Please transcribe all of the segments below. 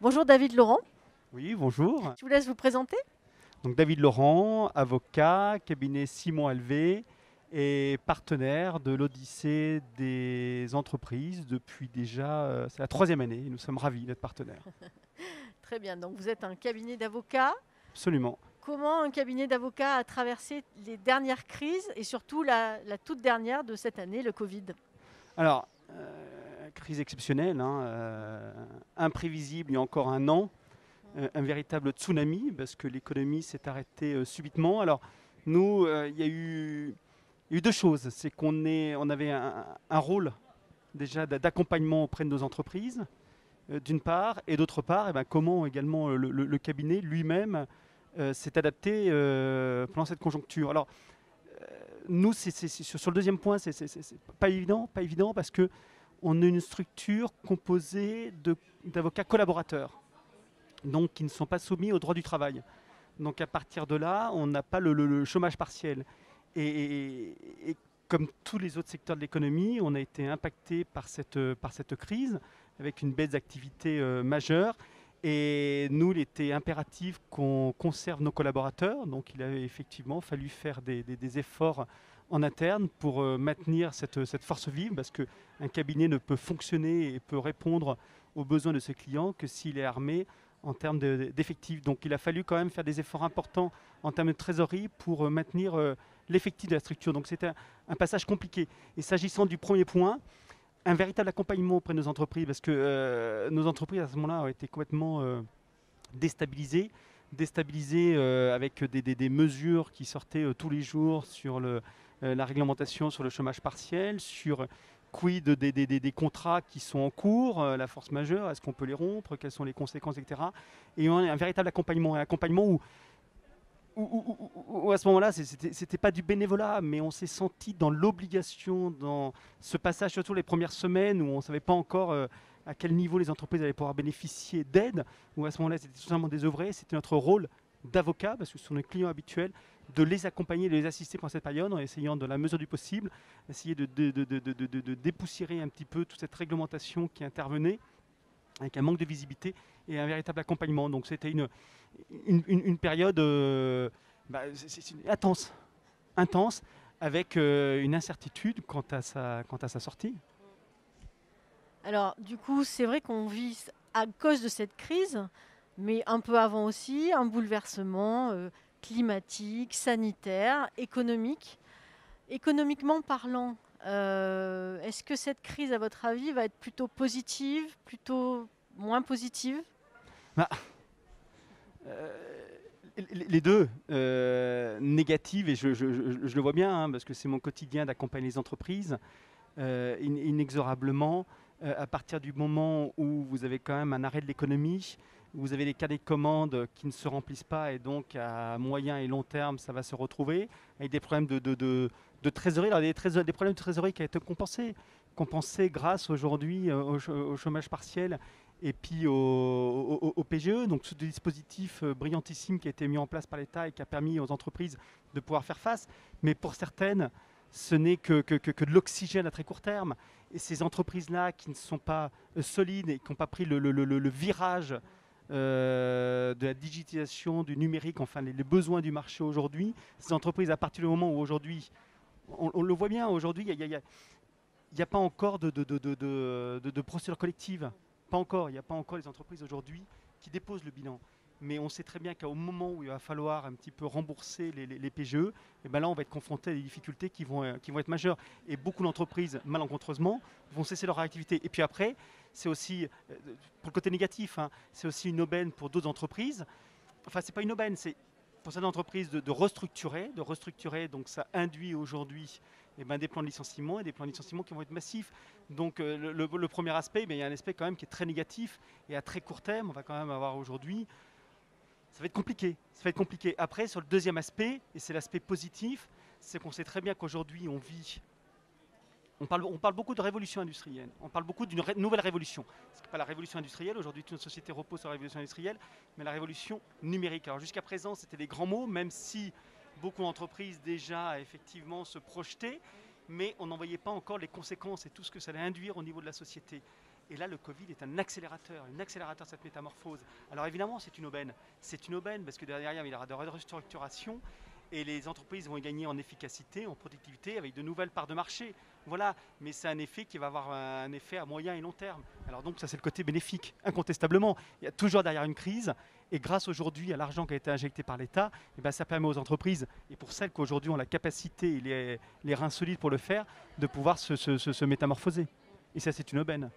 Bonjour David Laurent, Oui, bonjour. je vous laisse vous présenter. Donc David Laurent, avocat, cabinet Simon Alvé et partenaire de l'Odyssée des entreprises depuis déjà, c'est la troisième année et nous sommes ravis d'être partenaires. Très bien, donc vous êtes un cabinet d'avocats. Absolument. Comment un cabinet d'avocats a traversé les dernières crises et surtout la toute dernière de cette année, le Covid? Alors, crise exceptionnelle, hein, imprévisible il y a encore un an, un véritable tsunami parce que l'économie s'est arrêtée subitement. Alors, nous, il y a eu deux choses. C'est on avait un rôle déjà d'accompagnement auprès de nos entreprises, d'une part, et d'autre part, eh ben, comment également le cabinet lui-même s'est adapté pendant cette conjoncture. Alors, nous, sur le deuxième point, c'est pas évident parce que on est une structure composée d'avocats collaborateurs, donc qui ne sont pas soumis au droit du travail. Donc à partir de là, on n'a pas le chômage partiel. Et comme tous les autres secteurs de l'économie, on a été impacté par cette crise avec une baisse d'activité majeure. Et nous, il était impératif qu'on conserve nos collaborateurs. Donc il a effectivement fallu faire des efforts en interne pour maintenir cette force vive parce qu'un cabinet ne peut fonctionner et peut répondre aux besoins de ses clients que s'il est armé en termes d'effectifs. Donc il a fallu quand même faire des efforts importants en termes de trésorerie pour maintenir l'effectif de la structure. Donc c'était un passage compliqué. Et s'agissant du premier point, un véritable accompagnement auprès de nos entreprises, parce que nos entreprises à ce moment-là ont été complètement déstabilisées avec des mesures qui sortaient tous les jours sur la réglementation sur le chômage partiel, sur quid des contrats qui sont en cours, la force majeure, est-ce qu'on peut les rompre, quelles sont les conséquences, etc. Et on a un véritable accompagnement, un accompagnement où à ce moment-là, c'était pas du bénévolat, mais on s'est senti dans l'obligation, dans ce passage, surtout les premières semaines où on ne savait pas encore à quel niveau les entreprises allaient pouvoir bénéficier d'aide, où à ce moment-là, c'était tout simplement désœuvré. C'était notre rôle d'avocat, parce que ce sont nos clients habituels, de les accompagner, de les assister pendant cette période, en essayant, de la mesure du possible, essayer de dépoussiérer un petit peu toute cette réglementation qui intervenait avec un manque de visibilité et un véritable accompagnement. Donc c'était une période intense, intense, avec une incertitude quant à sa sortie. Alors du coup, c'est vrai qu'on vit à cause de cette crise, mais un peu avant aussi, un bouleversement climatique, sanitaire, économique. Économiquement parlant, est-ce que cette crise, à votre avis, va être plutôt positive, plutôt moins positive? Bah, les deux, négatives, et je le vois bien, hein, parce que c'est mon quotidien d'accompagner les entreprises, inexorablement, à partir du moment où vous avez quand même un arrêt de l'économie, vous avez des carnets de commandes qui ne se remplissent pas, et donc à moyen et long terme, ça va se retrouver, avec des problèmes de trésorerie. Alors, des problèmes de trésorerie qui ont été compensés grâce aujourd'hui au chômage partiel et puis au PGE, donc ce dispositif brillantissime qui a été mis en place par l'État et qui a permis aux entreprises de pouvoir faire face. Mais pour certaines, ce n'est que de l'oxygène à très court terme. Et ces entreprises-là qui ne sont pas solides et qui n'ont pas pris le virage de la digitalisation, du numérique, enfin les besoins du marché aujourd'hui, ces entreprises, à partir du moment où aujourd'hui, on le voit bien, aujourd'hui, il n'y a pas encore de procédure collective. Pas encore. Il n'y a pas encore les entreprises aujourd'hui qui déposent le bilan. Mais on sait très bien qu'au moment où il va falloir un petit peu rembourser les PGE, et ben là, on va être confronté à des difficultés qui vont être majeures. Et beaucoup d'entreprises, malencontreusement, vont cesser leur activité. Et puis après, c'est aussi, pour le côté négatif, hein, c'est aussi une aubaine pour d'autres entreprises. Enfin, c'est pas une aubaine, c'est pour certaines entreprises de restructurer. Donc ça induit aujourd'hui des plans de licenciement et des plans de licenciement qui vont être massifs. Donc le premier aspect, il y a un aspect quand même qui est très négatif et à très court terme, on va quand même avoir aujourd'hui, ça va être compliqué. Ça va être compliqué. Après, sur le deuxième aspect, et c'est l'aspect positif, c'est qu'on sait très bien qu'aujourd'hui on parle beaucoup de révolution industrielle. On parle beaucoup d'une nouvelle révolution. Ce n'est pas la révolution industrielle. Aujourd'hui, toute notre société repose sur la révolution industrielle, mais la révolution numérique. Alors jusqu'à présent, c'était des grands mots, même si beaucoup d'entreprises déjà effectivement se projetaient, mais on n'en voyait pas encore les conséquences et tout ce que ça allait induire au niveau de la société. Et là, le Covid est un accélérateur de cette métamorphose. Alors évidemment, c'est une aubaine. C'est une aubaine parce que derrière, il y aura de la restructuration et les entreprises vont gagner en efficacité, en productivité, avec de nouvelles parts de marché. Voilà, mais c'est un effet qui va avoir un effet à moyen et long terme. Alors donc ça, c'est le côté bénéfique, incontestablement. Il y a toujours derrière une crise, et grâce aujourd'hui à l'argent qui a été injecté par l'État, eh ben, ça permet aux entreprises, et pour celles qui aujourd'hui ont la capacité et les reins solides pour le faire, de pouvoir se métamorphoser. Et ça, c'est une aubaine.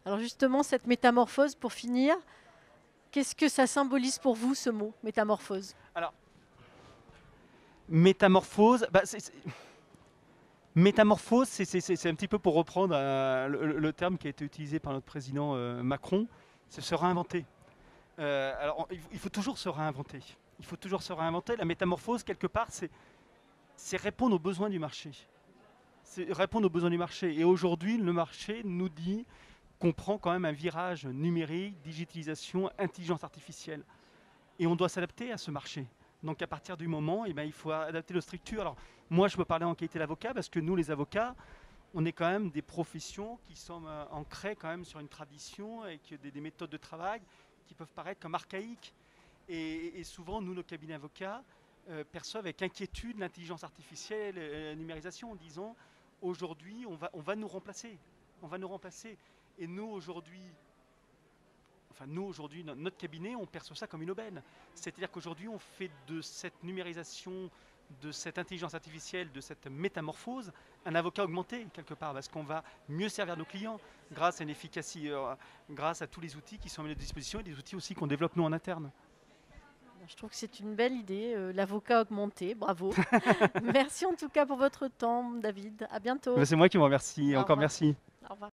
Alors justement, cette métamorphose, pour finir, qu'est-ce que ça symbolise pour vous, ce mot, métamorphose? Alors, métamorphose, métamorphose, c'est un petit peu pour reprendre le terme qui a été utilisé par notre président Macron, c'est se réinventer. Alors, il faut toujours se réinventer. Il faut toujours se réinventer. La métamorphose, quelque part, c'est répondre aux besoins du marché. C'est répondre aux besoins du marché. Et aujourd'hui, le marché nous dit qu'on prend quand même un virage numérique, digitalisation, intelligence artificielle. Et on doit s'adapter à ce marché. Donc à partir du moment, eh ben, il faut adapter nos structures. Alors moi, je peux parler en qualité d'avocat parce que nous, les avocats, on est quand même des professions qui sont ancrées quand même sur une tradition avec des méthodes de travail qui peuvent paraître comme archaïques. Et souvent, nous, nos cabinets avocats, perçoivent avec inquiétude l'intelligence artificielle et la numérisation en disant aujourd'hui, on va nous remplacer. On va nous remplacer. Et nous, aujourd'hui, notre cabinet, on perçoit ça comme une aubaine. C'est-à-dire qu'aujourd'hui, on fait de cette numérisation, de cette intelligence artificielle, de cette métamorphose, un avocat augmenté, quelque part, parce qu'on va mieux servir nos clients grâce à une efficacité, grâce à tous les outils qui sont mis à notre disposition et des outils aussi qu'on développe nous en interne. Je trouve que c'est une belle idée, l'avocat augmenté, bravo. Merci en tout cas pour votre temps, David. À bientôt. C'est moi qui vous remercie. Au Encore revoir. merci. Au revoir.